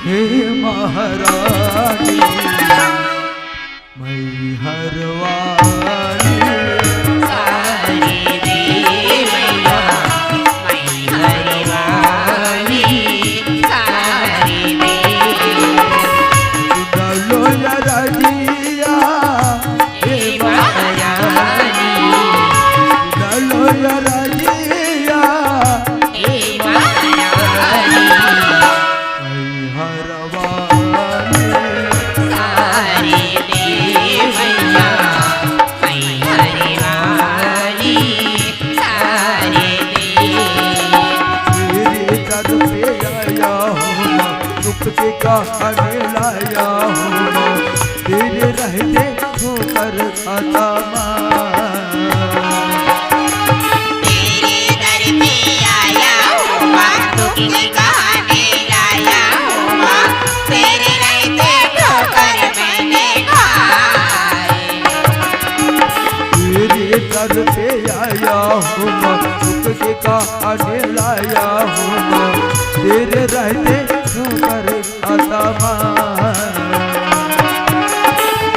हे महारानी मैहर वाली सारी देवैया मैहर वाली सारी सुनलो या रजिया हे महारानी सुनलो या रजिया हे महारानी मैहर वाली सारी देवैया मैहर वाली सारी तेरे दर पे आया हूँ दुख के कहने लाया हूँ तेरे रहते होकर आता तेरे दर पे आया हूँ दुख के कहने लाया हूँ तेरे रहते ठोकर मैंने खाए तेरे दर पे आया हूँ दुख के कहने लाया हूँ तेरे रहते होकर आता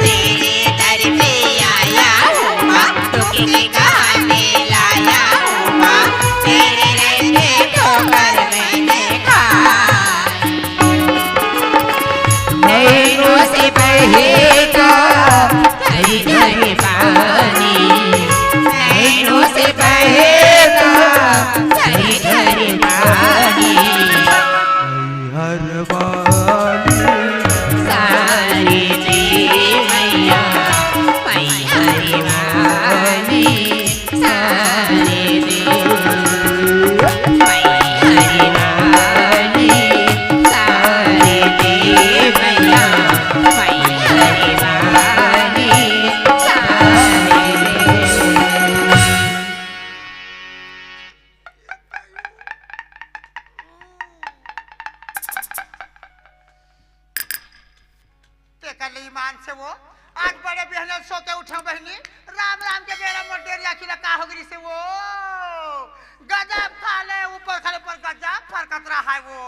तेरे दर पे आया हूँ दुख के कहने लाया हूँ तेरे रहते ठोकर मैंने खाए नैनों से बहेगा धरी धरी पानी नैनों से बहेगा धरी धरी पानी हर वाली सारी देवैया मैहर वाली सारी मैहर वाली सारी देवैया मैहर वाली सारी कर ली ईमान से वो आज बड़े बहन सोते उठे बहनी राम राम के बेड़ा मोर डेरिया की लका हो गई से वो गजब खाले ऊपर खाले पर गजब फरकत रहा है वो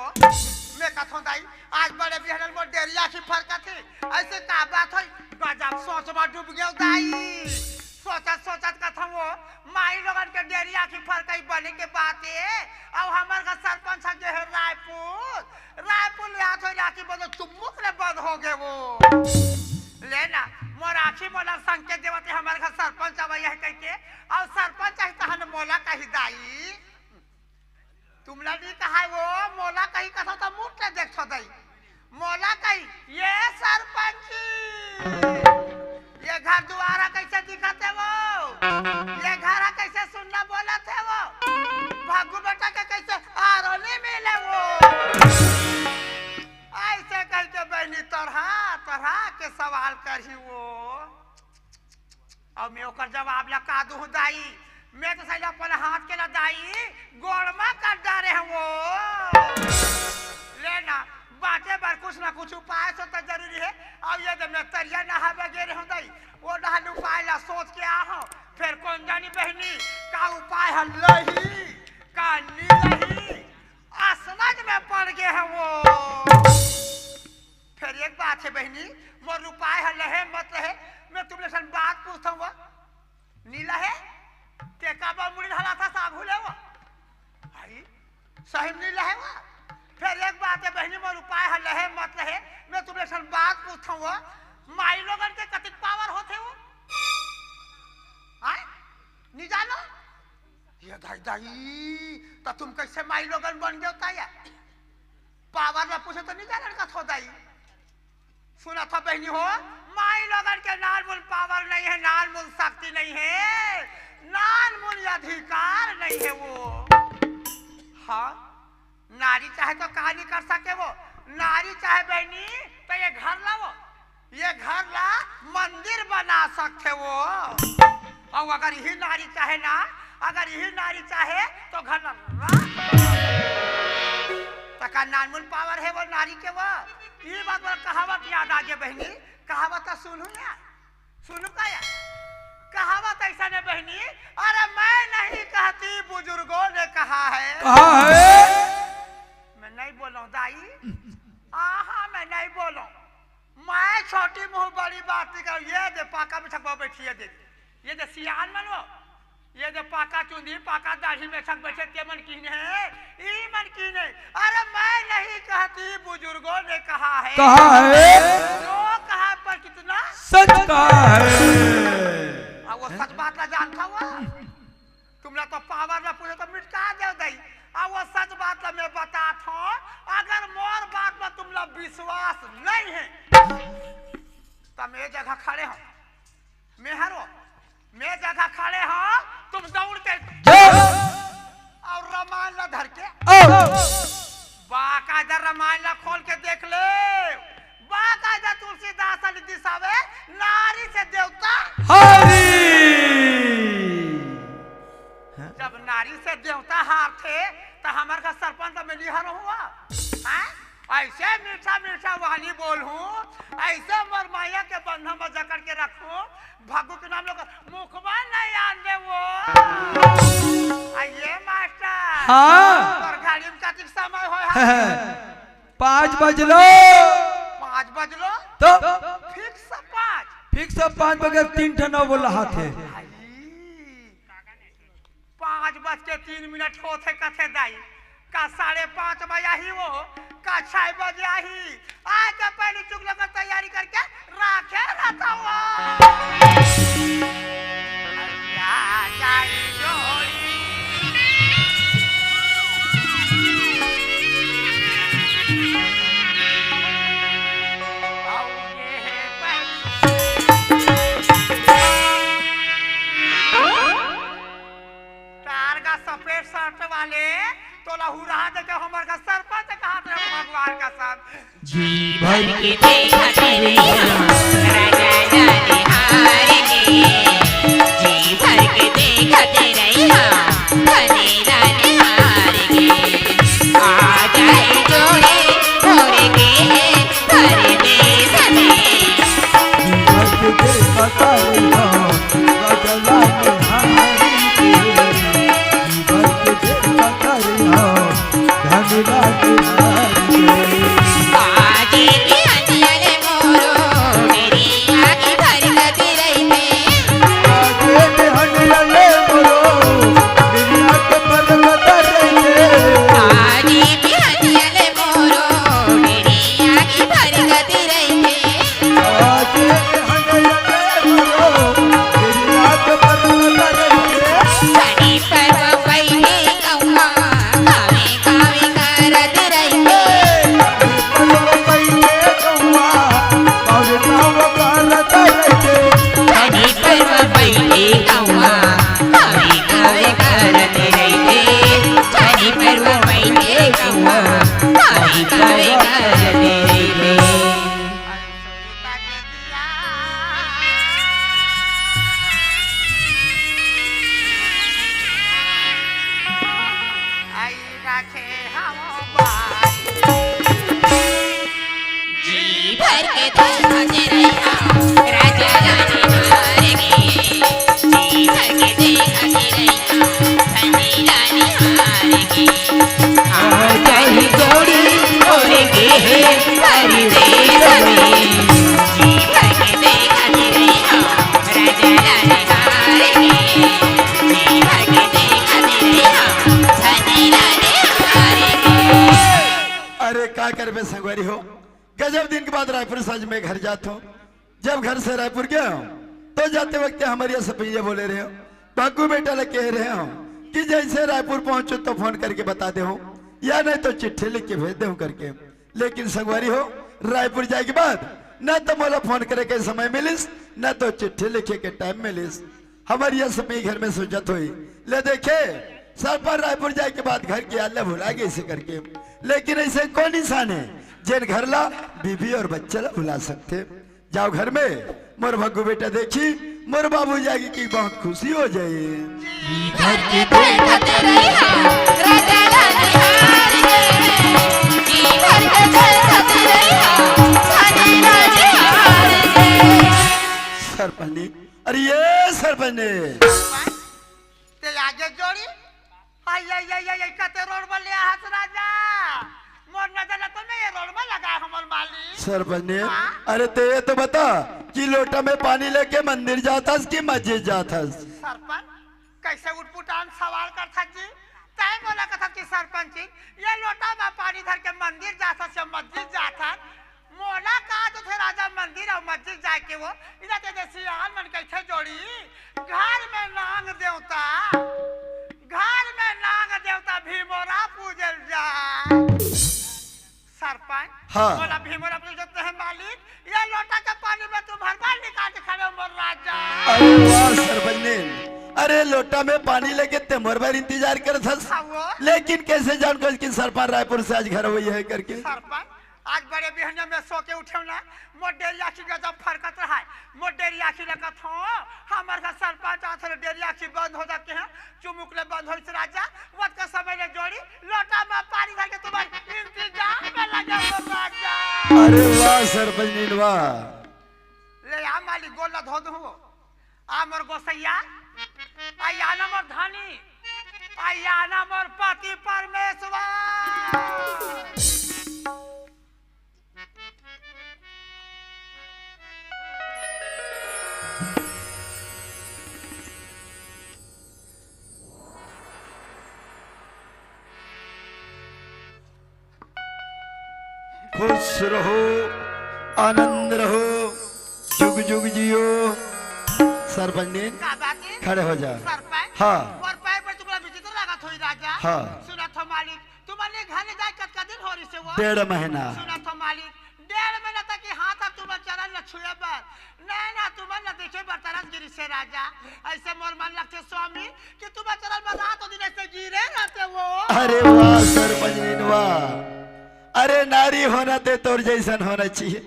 मैं कथों दाई आज बड़े बहन मोर डेरिया की फरकत है ऐसे का बात है गजब सोच में डूब गया दाई सोचत सोचत कथों वो माई लोगन के डेरिया की फरकई बने के बात है अब हमार का सरपंच जो है रायपुर ले हाथ हो जाके बोलो चुम्मुक ले बंद हो गए वो लेना मोर आखी मोला संकेत देवते हमारे घर सरपंच आवा यह कह के और सरपंच है तहन मोला कही दाई तुमला नहीं कहा वो मोला कही कथा तो मुंह ले देखो दाई मोला कही ये सरपंच ये घर द्वारा कैसे दिखते वो ये घर कैसे सुनना बोला थे वो भागू बेटा के कैसे आरोनी मिले वो ऐसे कह के बहनी तरह तरह के सवाल करी वो और मैं ओकर जवाब लगा दूं दाई मैं तो सही अपन हाथ के ना दाई गोड़मा कर डारे हैं वो लेना बाटे बार कुछ ना कुछ उपाय तो जरूरी है और ये जब मैं तरिया नहा वगैरह हूँ दाई वो नहा उपाय ला सोच के आ हो फिर कौन जानी बहनी का उपाय है लही का नीलही असमझ में पड़ गए हैं वो फिर एक बात है बहनी मोर उपाय है लहे मत रहे मैं तुमने सन बात पूछता हूँ नीला है ते काबा मुड़ी हला था साबू ले वो भाई सही नीला है वो फिर एक बात है बहनी मोर उपाय है लहे मत रहे मैं तुमने सन बात पूछता हूँ माई लोगन के कतिक पावर होते वो आए नहीं जानो ये दाई दाई तो तुम कैसे माई लोगन बन गए होता है पावर में पूछे तो नहीं जाने का थो दाई सुना था बहनी हो माई लोगन के नाल मुल पावर नहीं है नाल मुल शक्ति नहीं है नाल मुल अधिकार नहीं है वो हाँ नारी चाहे तो कहा नहीं कर सके वो नारी चाहे बहनी तो ये घर ला वो ये घर ला मंदिर बना सकते वो और अगर यही नारी चाहे ना अगर यही नारी चाहे तो घर ला तका नानमुल पावर है वो नारी के वो ये बात कहावत याद आ गया बहनी कहावत सुनू या सुनू का या कहावत ऐसा ने बहनी, अरे मैं नहीं कहती बुजुर्गों ने कहा है। कहा है मैं नहीं बोलूं दाई, आहा मैं नहीं बोलूं, मैं छोटी मुंह बड़ी बात नहीं करूं। ये दे पाका में छकवा बैठी है, देख ये दे सियान मनो, ये दे पाका चुंदी पाका दाढ़ी में छक बैठे के मन की है, ई मन की नहीं। अरे मैं नहीं कहती बुजुर्गों ने कहा है। कहा है जो कहा पर कितना सच कहा है। वो सच बात ना जानता हुआ तुमने तो पावर ना पूछे तो मिटा दे दई। वो सच बात ना मैं बात हूँ, अगर मोर बात में तुमला विश्वास नहीं है तो मैं जगह खड़े हो, मैं जगह खड़े हो, तुम दौड़ के और रामायण ला धर के बाकायदा रामायण ला खोल के देख ले। बाकायदा तुलसीदास अली दिसावे नारी से देवता, हरी जब नारी से देवता हार थे तो हमारे का सरपंच में लिहर हुआ है? ऐसे मीठा मीठा वाली बोल हूँ, ऐसे मरमाया के बंधन में जकड़ के रखूं, भागू के नाम लोग मुखबा नहीं आने वो। आइए मास्टर, हाँ और गाड़ी में का समय हो 5 बजलो 5 बजलो तो फिक्स 5 बजे 3 ठना बोल रहा थे। 5 बज के 3 मिनट होते कथे दाई का 5:30 बजे आई वो का 6 बजे आई। आज के पहले चुग लगा तैयारी करके राखे रहता हुआ सफेद शर्ट वाले तो लहुरा दे के हमर का सरपंच कहा थे भगवान का सब जी भर के देखते रहिया राजा जाने हार के, जी भर के देखते रहिया धने राने हार के। आ जाए जोड़े भोरे के घर देश में, आगे के हथियारे मोरो मेरी आगे भरकत रही में, आगे के हथियारे मोरो मेरी आगे भरकत रही में, आगे के हथियारे मोरो मेरी आगे भरकत रही में, आगे के हथियारे मोरो मेरी आगे भरकत रही में। सनी पर पहले कौवा कावे कावे करत रही में, सनी पर पहले कौवा कावे कावे करत रही में, सनी पर पहले कौवा कावे कावे करत रही में। आई रखे हम बाई जी भर के देखते रहिया राजा रानी हार के, जी भर के देखते रहिया धनी रानी हार के। आ जाए जोड़ी और के घर देश में, जी भर के देखते रहिया राजा रानी हार के, जी भर के देखते रहिया धनी रानी हार के। अरे का करबे संगवारी हो, गजब दिन के बाद रायपुर सज में घर जाता हूँ। जब घर से रायपुर गया हूँ तो जाते वक्त हमारे सपैया बोले रहे हो, बाकू बेटा ले कह रहे हो कि जैसे रायपुर पहुंचो तो फोन करके बता दे हो, या नहीं तो चिट्ठी लिख के भेज दे हूँ करके। लेकिन संगवारी हो, रायपुर जाए के बाद न तो मोला फोन करे के समय मिलिस, न तो चिट्ठी लिखे के टाइम मिलिस। हमारी यह सपी घर में सोचत हुई ले देखे सर पर रायपुर जाए के बाद घर की अल्लाह भुला गए इसे करके। लेकिन ऐसे कौन इंसान है जिन घर ला बीबी और बच्चा ला भुला सकते। जाओ घर में मोर भग्गू बेटा देखी मोर बाबू जाएगी की बहुत खुशी हो जाए। घर के देखते रहिया राजा रानी हार के, जी भर के देखते रहिया धनी रानी हार के। सरपंच अरे ये सर सरपंच ने। ते आगे जोड़ी आई आई आई आई कते रोड पर ले हाथ राजा मोर नजर तो मैं ये रोड में लगा हमर माली सरपंच ने, अरे ते ये तो बता कि लोटा में पानी लेके मंदिर जाता कि मस्जिद जाता? सरपंच कैसे उठपुटान सवाल कर था जी तय बोला कथा कि सरपंच जी ये लोटा में पानी धर के मंदिर जाता से मस्जिद जाता मोला का तो थे राजा मंदिर और मस्जिद जाके वो इधर ते देसी आन मन कैसे जोड़ी घर में नांग देवता भीमोरा पूजल जा सरपंच हाँ। बोला भीमोरा पूजते हैं मालिक ये लोटा के पानी में तुम हर बार निकाल के खड़े मोर राजा। अरे वाह सरपंच ने, अरे लोटा में पानी लेके ते मोर बार इंतजार कर था, लेकिन कैसे जान को कि सरपंच रायपुर से आज घर हुई है करके? सरपंच आज बड़े बिहने में सो के उठे ना मोर डेरी आखी गजब फरकत रहा है मोर डेरी आखी लगत हो हमार का सरपंच आथर डेरी आखी बंद हो जाते हैं चुमुकले बंद होइस राजा वत का समय ले जोड़ी लोटा में पानी भर के तुम्हारे इंतजार में लगे हो राजा। अरे वाह सरपंच ने वाह। ले आ माली गोल न धो दो आ मोर गोसैया आया ना मोर धानी आया ना मोर पति परमेश्वर। खुश रहो आनंद रहो जुग जुग जियो। सरपंच ने खड़े हो जा। सरपंच हाँ। और पैर पर तुम्हारा विचित्र लागत होई राजा। हाँ। सुना था मालिक तुम्हारे घर ले जाए कत दिन हो रही से वो 1.5 महीना। सुना था मालिक 1.5 महीना तक कि हाथ अब तुम्हारे चरण न छुए बर नहीं ना तुम्हारे न देखे बर तरस गिरी से राजा ऐसे मोर मन लगते स्वामी कि तुम्हारे चरण में रात दिन ऐसे गिरे रहते वो। अरे वाह सरपंच ने वाह। अरे नारी होना ते तोर जैसन होना चाहिए।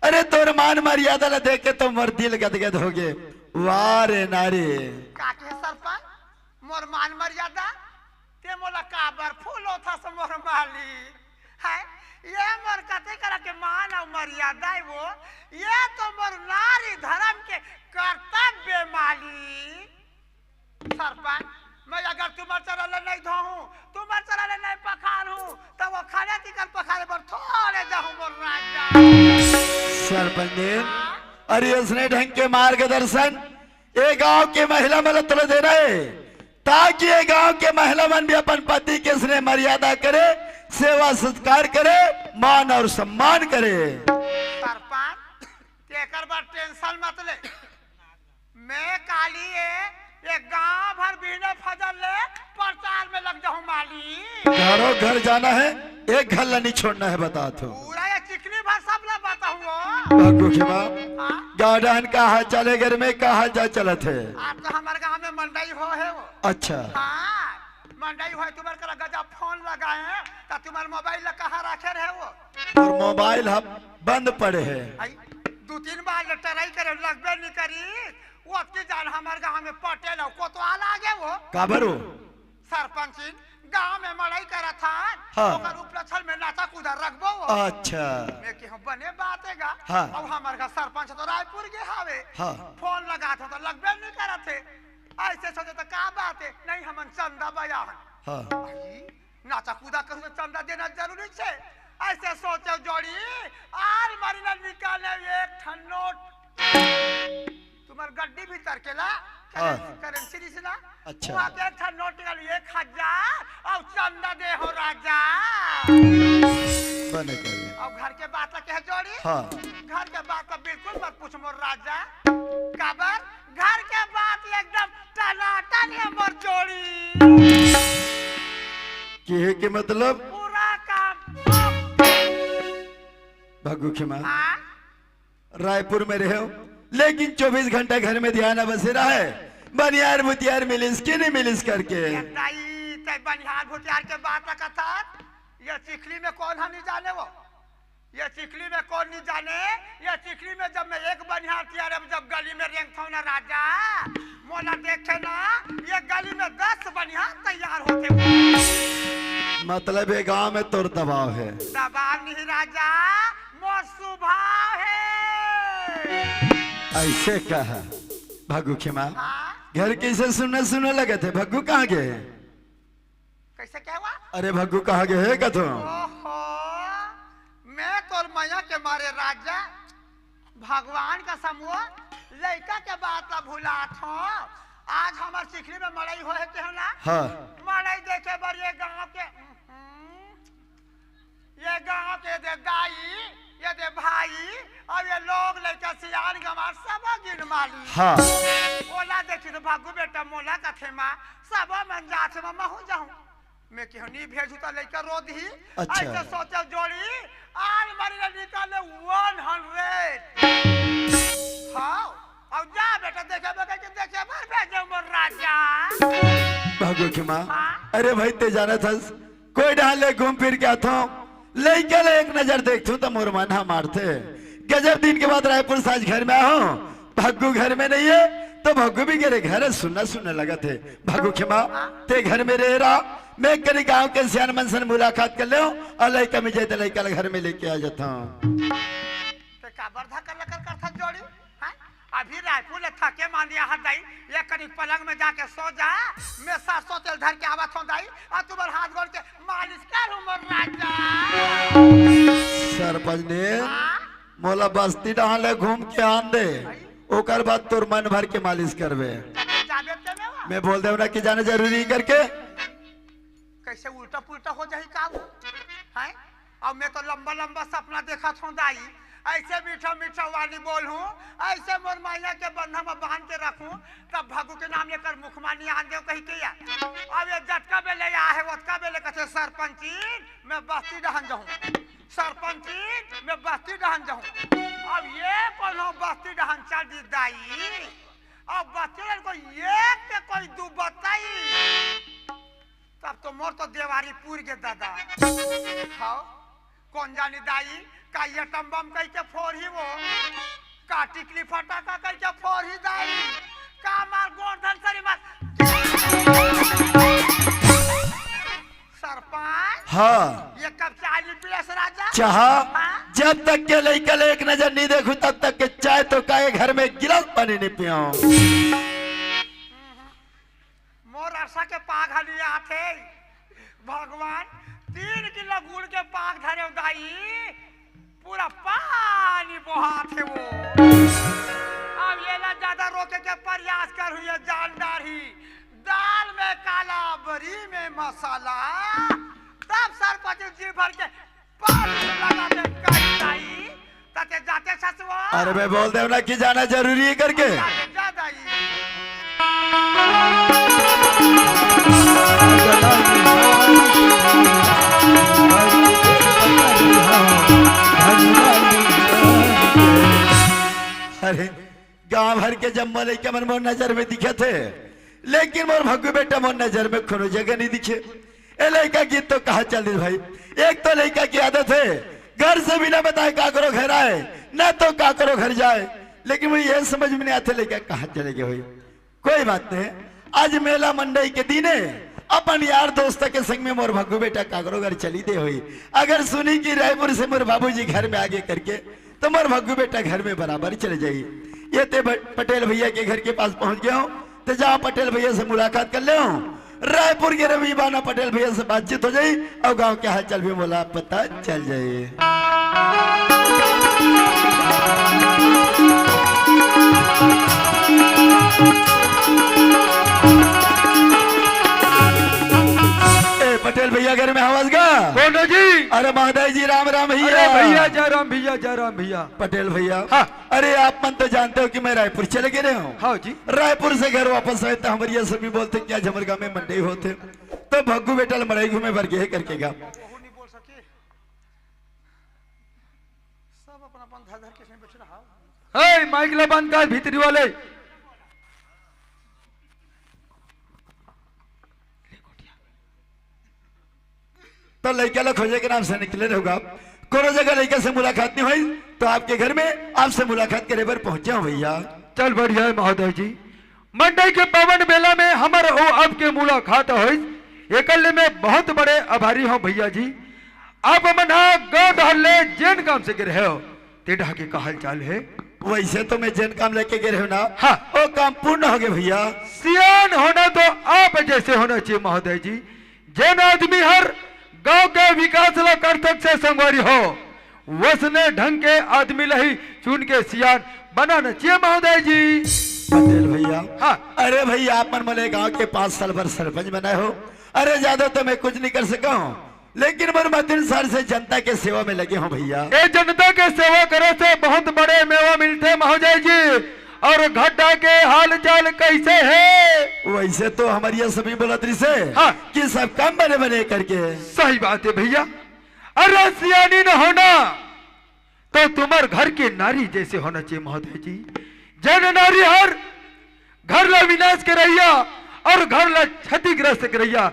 अरे तोर मान मर्यादा न देख के तो मोर दिल गदगद हो गए। वाह रे नारी। काके सरपंच मोर मान मर्यादा ते मोला काबर फूलो था से मोर माली है ये मोर कते करा के मान और मर्यादा है वो ये तो मोर नारी धर्म के कर्तव्य माली। सरपंच मैं अगर तुम्हारे चरण नहीं धोऊं तुम्हारे चरण नहीं पखारूं तो वो खाने तिकल पखारे पर थोड़े जाऊं मोर राजा। सरपंच ने, अरे उसने ढंग के मार्गदर्शन ये गांव के महिला मन तुले दे रहे ताकि ये गांव के महिला मन भी अपन पति के स्नेह मर्यादा करे सेवा सत्कार करे मान और सम्मान करे। सरपंच तेकर बार टेंशन मत ले मैं काली है ये गांव भर बिना फजल ले प्रचार में लग जाऊं माली। घरों घर जाना है एक घर नहीं छोड़ना है बता तो पूरा ये चिकनी भर सब ले बताऊं भागो के बाप गार्डन का हाल चले घर में कहा जा चलत है। आज तो हमारे गांव में मंडई हो है वो। अच्छा हाँ मंडई हो तुम्हारे करा गजब फोन लगाए हैं तो तुम्हारे मोबाइल ला कहाँ रखे रहे वो और मोबाइल हम बंद पड़े है। 2-3 बार ट्राई करे लगबे नहीं करी वो की जान हमारे गांव में पटेल हो कोतवाल आ गए वो काबरो सरपंच गांव में मड़ई करा था हाँ। ओकर उपलक्षण में नाटक उधर रखबो वो। अच्छा मैं कि हम बने बातेगा हाँ। अब हमारे का सरपंच तो रायपुर के हावे हाँ। फोन लगा था तो लगबे नहीं करा थे ऐसे सोचे तो का बात है नहीं हमन चंदा बयान हाँ। नाचा कूदा कर चंदा देना जरूरी है ऐसे सोचे जोड़ी आल मरीना निकाले एक ठन नोट तुम्हार गड्डी भीतर के ला करेंसी दिस ना अच्छा। वहाँ पे एक ठन नोट निकाल 1000 और चंदा दे हो राजा बने कर अब घर के बात के है जोड़ी हाँ। घर के बात तो बिल्कुल मत पूछ मोर राजा काबर घर के बात एकदम टनाटन है मोर जोड़ी के मतलब पूरा काम भागो के माँ हाँ रायपुर में रहे हो लेकिन 24 घंटा घर में ध्यान बसे रहा है बनियार बुतियार मिलिस कि नहीं मिलिस करके बनिहार भुतियार के बात कथा ये चिखली में कौन हम नहीं जाने वो ये चिखली में कौन नहीं जाने ये चिखली में जब मैं एक बनिहार तियार जब गली में रेंग था ना राजा मोला देखे ना ये गली में 10 बनिहार तैयार होते मतलब ये गांव में तोर दबाव है। दबाव नहीं राजा मोर स्वभाव है। ऐसे कहा भग्गू खेमा हाँ घर कैसे सुनने सुनने लगे थे भग्गू कहाँ गए कैसे क्या हुआ? अरे भग्गू कहाँ गए है कथो ओहो मैं तोर मैया के मारे राजा भगवान का समूह लड़का के बात ला भुला थो। आज हमार चिखली में मड़ई हो है के ना हाँ मड़ई देखे बर ये गांव के दे दाई ये दे भाई और ये लोग लड़का सियान गमार सब गिन माली हाँ ओला देखी तो भागू बेटा मोला का थे माँ सब मन जाते मैं हूँ जाऊँ मैं क्यों नहीं भेजू तो लड़का रो दी। अच्छा। ऐसे सोचा जोड़ी आज मरी निकाले 100 हाँ अब जा बेटा देखे देखे भेजे मोर राजा भग्गू खेमा हाँ? अरे भाई ते जाना था कोई डाले घूम फिर के आतो लड़के ले एक नजर देखतू तो मोर माना मारते गजब दिन के बाद रायपुर साज घर में आओ भग्गू घर में नहीं है तो भग्गू भी मेरे घर सुनने लगा थे भग्गू खेमा ते घर में रह रहा मैं करी गांव के सियान मन से मुलाकात कर ले और लड़का में जाते लड़का घर में लेके आ जाता हूँ तो का बर्धा कर था जोड़ी हाँ? अभी रायपुर ले थके मान दिया हाथ दाई ये करीब पलंग में जाके सो जा मैं सरसों तेल धर के आवत हूँ दाई और तुम्हारे हाथ गोड़ के मालिश कर मोर राजा सरपंच ने हाँ? मोला बस्ती डाले घूम के आन दे ओकर बाद तोर मन भर के मालिश करवे जाबे ते में वा? मैं बोल दे ना कि जाने जरूरी करके कैसे उल्टा पुल्टा हो जाही काम है। अब मैं तो लंबा लंबा सपना देखा था दाई ऐसे मीठा मीठा वाली बोल हूँ ऐसे मोर माया के बंधा में बांध के रखूं तब भगू के नाम लेकर मुखमानी आन दे कही के अब ये जटका बेले या है वटका बेले कथे सरपंची मैं बस्ती डहन जाऊं सरपंची मैं बस्ती डहन जाऊं अब ये कौन हो बस्ती डहन चल दी दाई अब बस्ती को एक के कोई दू बताई तब तो मोर तो देवारी पूर के दादा खाओ कौन जानी दाई का ये टम्बम कह के फोड़ी वो का टिकली फटाका कह के फोड़ी दाई का मार गोंधन सरी मार सरपंच हाँ ये कब चाली पिलस राजा चाह हाँ? जब तक के लड़का एक नजर नहीं देखू तब तक के चाय तो काहे घर में गिलास पानी नहीं पियाऊं मोर अरसा के पाग हलिया थे भगवान 3 किलो गुड़ के पाग धरे दाई पूरा पानी बहा थे वो अब ये ना ज्यादा रोके के प्रयास कर हुई जानदार ही दाल में काला बरी में मसाला तब सरपंच जी भर के पानी लगा दे दाई तते जाते ससुआ अरे मैं बोल दे ना कि जाना जरूरी है करके जा दाई अरे गांव भर के जब मोले के मन मोर नजर में दिखे थे लेकिन मोर भग्गू बेटा मोर नजर में कोनो जगह नहीं दिखे ए लड़का की तो कहा चल दी भाई एक तो लड़का की आदत है घर से बिना बताए का करो घर आए न तो का करो घर जाए लेकिन मुझे यह समझ में नहीं आते लड़का कहाँ चले गए भाई कोई बात नहीं आज मेला मंडई के दिन अपन यार दोस्त के संग में मोर भग्गू बेटा कागरो घर चली दे हुई अगर सुनी कि रायपुर से मोर बाबूजी घर में आगे करके तो मोर भग्गू बेटा घर में बराबर चले जाएगी ये ते पटेल भैया के घर के पास पहुंच गया हूँ तो जहाँ पटेल भैया से मुलाकात कर ले रायपुर के रवि बाना पटेल भैया से बातचीत हो जाए और गांव के हालचाल भी बोला पता चल जाए पटेल भैया घर में आवाज गा बोलो जी। अरे महादाई जी राम राम अरे भैया भैया जय राम भैया जय राम भैया। पटेल भैया हाँ। अरे आप मन तो जानते हो कि मैं रायपुर चले गए हूँ हाँ जी। रायपुर से घर वापस आए तो हमारे सभी बोलते क्या झमरगा में मंडई होते तो भग्गू बेटा मड़ाई घूमे भर के करके गा वो नहीं बोल सके सब अपन अपन धर धर के इसमें बैठे रहा हे माइक ले बंद कर भीतरी वाले। तो लड़का लोग खोजे के नाम से निकले रहोगा कोनो जगह लड़का से मुलाकात नहीं हुई तो आपके घर में आपसे मुलाकात करे पर पहुंचे हूँ भैया। चल बढ़िया है महोदय जी। मंडई के पवन बेला में हमारे हो आपके मुलाकात हुई एकल में बहुत बड़े आभारी हूँ भैया जी। आप मना गाँव डहले जेन काम से गिरे हो तेढ़ा के का हाल चाल है वैसे तो मैं जन काम लेके गए हो ना, हाँ। वो काम पूर्ण हो गए भैया। सियान होना तो आप जैसे होना चाहिए महोदय जी। जन आदमी हर गांव के विकास ला करतक से संगवारी हो, वसने ढंग के आदमी लही चुन के सियान बनाना चाहिए महोदय जी। पटेल भैया, हाँ। अरे भैया आप मन मले गांव के 5 साल भर सरपंच बनाए हो। अरे ज्यादा तो मैं कुछ नहीं कर सका हूँ, लेकिन मैं 3 साल से जनता के सेवा में लगे हूँ भैया। ये जनता के सेवा करे से बहुत बड़े मेवा मिलते महोदय जी। और घाटा के हाल चाल कैसे है? वैसे तो हमारी ये सभी बोलतरी से, हाँ। कि सब काम बने बने करके। सही बात है भैया। अरे सियानी न होना तो तुम्हारे घर के नारी जैसे होना चाहिए महोदय जी। जन नारी हर घर ला विनाश के रहिया और घर ला क्षतिग्रस्त के रहिया,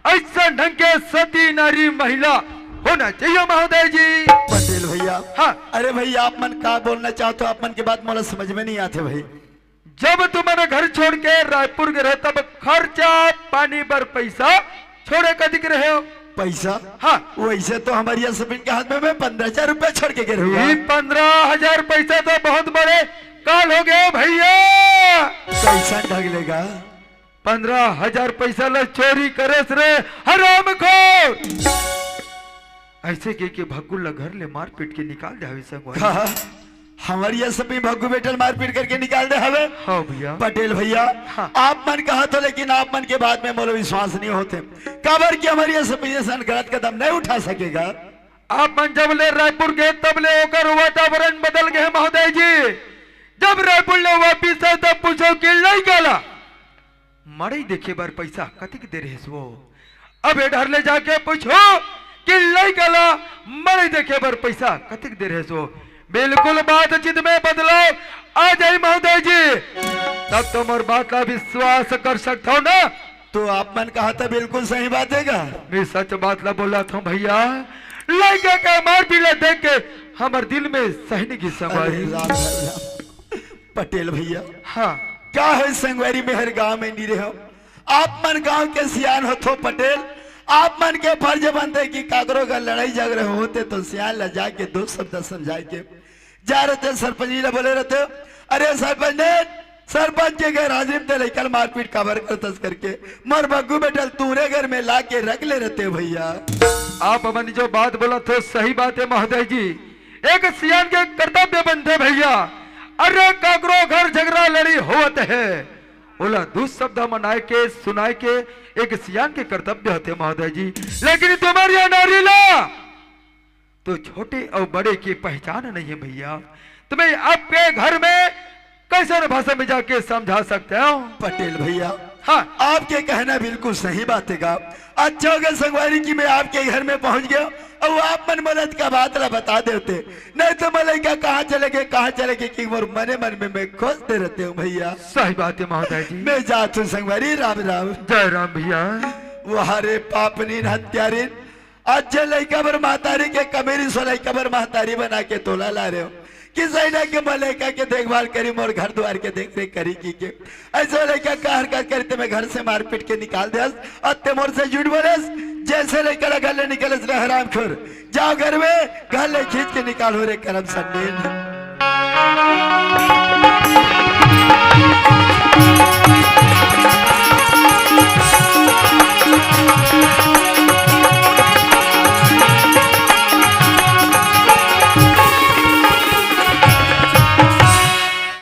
ऐसा ढंग के सती नारी महिला होना चाहिए महोदय जी। पटेल भैया, हाँ। अरे भैया आप मन का बोलना चाहते हो, आप मन की बात मोला समझ में नहीं आते भाई। जब तुम्हारे घर छोड़ के रायपुर गए तब खर्चा पानी पर पैसा छोड़े कदिक रहे हो? पैसा, हाँ। वैसे तो हमारी ये सभी के हाथ में मैं 15,000 रुपया छोड़ के गए ये हुआ। 15,000 पैसा तो बहुत बड़े काल हो गए भैया। कैसा ढंग लेगा? 15,000 पैसा ला चोरी करे रे हराम खोर। ऐसे के भग्गू ला घर ले मार पीट के निकाल दे हवे संगवारी। कहा हमारी ये सभी भग्गू बेटल मार पीट करके निकाल दे हवे। हाँ भैया। पटेल भैया, हाँ। आप मन कहा तो, लेकिन आप मन के बात में मोला विश्वास नहीं होते। काबर की हमारी ये सभी इंसान गलत कदम नहीं उठा सकेगा। आप मन जब ले रायपुर गए तब ले होकर वातावरण बदल गए महोदय जी। जब रायपुर ले वापिस आए तब पूछो कि नहीं गला मड़ई देखे बार पैसा कतिक दे रहे वो। अब इधर ले जाके पूछो कि नहीं गला मड़ई देखे बार पैसा कतिक दे रहे वो। बिल्कुल बातचीत में बदलाव आ जाए महोदय जी, तब तुम और बात का विश्वास कर सकते हो ना। तो आप मन कहा था बिल्कुल सही बात है का? मैं सच बात ला बोला था भैया। लड़का का मार पीला देख के हमारे दिल में सहने की अरे सवारी। राम राम राम। पटेल भैया, हाँ। क्या है संगवारी में हर गांव में नहीं रहो। आप मन गांव के सियान हो तो पटेल, आप मन के फर्ज बनते कि काकरों का लड़ाई झगड़े होते तो सियान ला जाके 2 शब्द समझाए के जा रहे थे। सरपंच जी बोले रहते, अरे सरपंच ने सरपंच के घर हाजिर थे लेकर मारपीट काबर करतस करके मर बग्गू बेटल तूरे घर में ला के रख ले रहते भैया। आप अपनी जो बात बोला तो सही बात है महोदय जी। एक सियान के कर्तव्य बनते भैया। अरे काकरो घर झगड़ा लड़ी होते है, बोला 2 शब्द मनाए के सुनाए के एक सियान के कर्तव्य होते महोदय जी। लेकिन तुम्हारी नारी ला तो छोटे और बड़े की पहचान नहीं है भैया। तुम्हें आपके घर में कैसे भाषा में जाके समझा सकते हो? पटेल भैया, हाँ। आपके कहना बिल्कुल सही बात है का। अच्छा होगा संगवारी की मैं आपके घर में पहुंच गया और आप मन मदद का बात ला बता देते, नहीं तो मलैका कहाँ चले गए कि मने मन में मैं खोजते रहते हूँ भैया। सही बात है महोदय जी। मैं जाता हूँ संगवारी। राम राम। जय राम भैया। वहारे पापनीन हत्यारीन आज लैका बर महतारी के कमेरी सो लैका बर महतारी बना के तोला ला रहे हो कि सैना के मलैका के देखभाल करी मोर घर द्वार के देख रेख करी की ऐसा लैका का हरकत करते मैं घर से मारपीट के निकाल दे और ते मोर से झूठ बोलेस जैसे लैका घर ले निकलस रे हराम खोर। जाओ घर में घर ले खींच के निकाल हो रे करम संडीन।